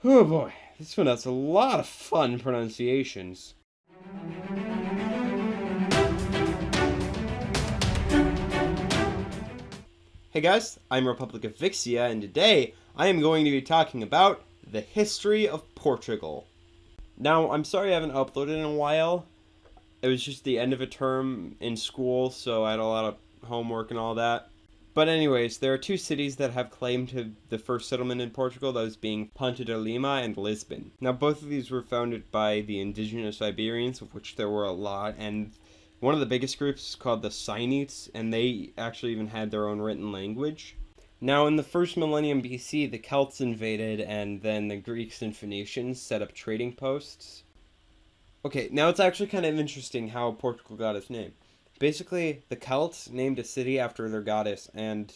Oh boy, this one has a lot of fun pronunciations. Hey guys, I'm Republic of Vixia, and today I am going to be talking about the history of Portugal. Now, I'm sorry I haven't uploaded in a while. It was just the end of a term in school, so I had a lot of homework and all that. But anyways, there are two cities that have claim to the first settlement in Portugal, those being Ponta de Lima and Lisbon. Now, both of these were founded by the indigenous Iberians, of which there were a lot, and one of the biggest groups is called the Cynites, and they actually even had their own written language. Now, in the first millennium BC, the Celts invaded, and then the Greeks and Phoenicians set up trading posts. Okay, now it's actually kind of interesting how Portugal got its name. Basically, the Celts named a city after their goddess, and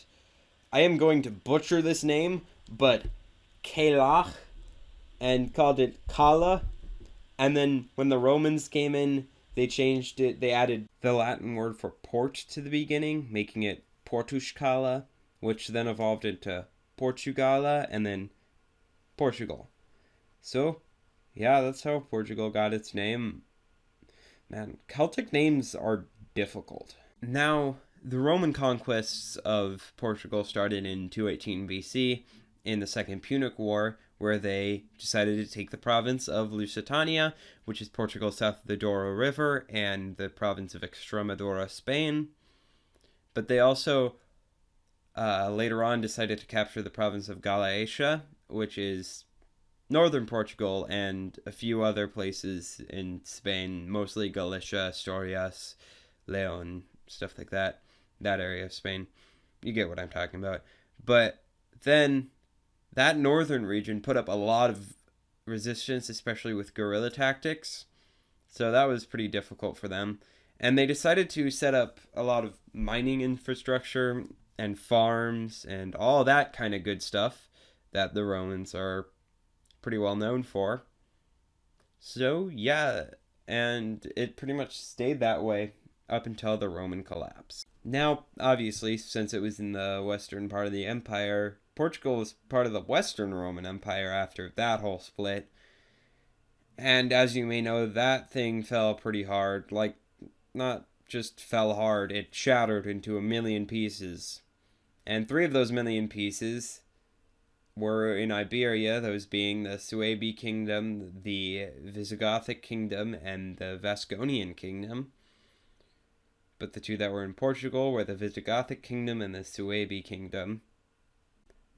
I am going to butcher this name, but Caelach, and called it Cala. And then when the Romans came in, they changed it. They added the Latin word for port to the beginning, making it Portuscala, which then evolved into Portugala and then Portugal. So, yeah, that's how Portugal got its name. Man, Celtic names are difficult. Now, the Roman conquests of Portugal started in 218 BC in the Second Punic War, where they decided to take the province of Lusitania, which is Portugal south of the Douro River, and the province of Extremadura, Spain. But they also later on decided to capture the province of Galicia, which is northern Portugal, and a few other places in Spain, mostly Galicia, Asturias, Leon, stuff like that. That area of Spain. You get what I'm talking about. But then that northern region put up a lot of resistance, especially with guerrilla tactics. So that was pretty difficult for them. And they decided to set up a lot of mining infrastructure and farms and all that kind of good stuff that the Romans are pretty well known for. So, yeah, and it pretty much stayed that way up until the Roman collapse. Now, obviously, since it was in the western part of the empire, Portugal was part of the Western Roman Empire after that whole split. And as you may know, that thing fell pretty hard. Like, not just fell hard, it shattered into a million pieces. And 3 of those million pieces were in Iberia, those being the Suebi Kingdom, the Visigothic Kingdom, and the Vasconian Kingdom. But the 2 that were in Portugal were the Visigothic Kingdom and the Suebi Kingdom.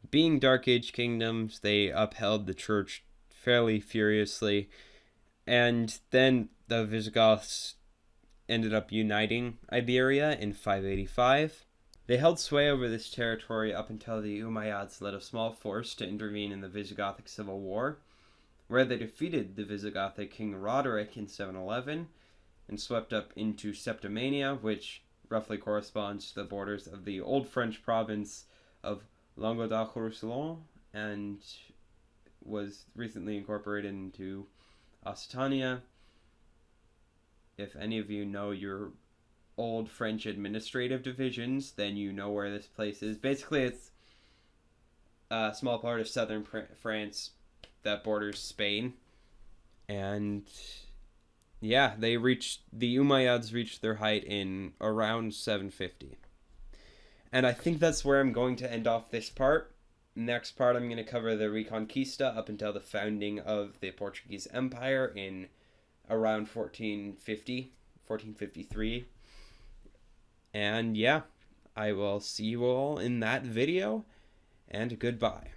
Being Dark Age kingdoms, they upheld the church fairly furiously, and then the Visigoths ended up uniting Iberia in 585. They held sway over this territory up until the Umayyads led a small force to intervene in the Visigothic Civil War, where they defeated the Visigothic King Roderick in 711 and swept up into Septimania, which roughly corresponds to the borders of the old French province of Languedoc-Roussillon and was recently incorporated into Occitania. If any of you know your old French administrative divisions, then you know where this place is. Basically, it's a small part of southern France that borders Spain. And yeah, the Umayyads reached their height in around 750. And I think that's where I'm going to end off this part. Next part, I'm going to cover the Reconquista up until the founding of the Portuguese Empire in around 1453. And yeah, I will see you all in that video, and goodbye.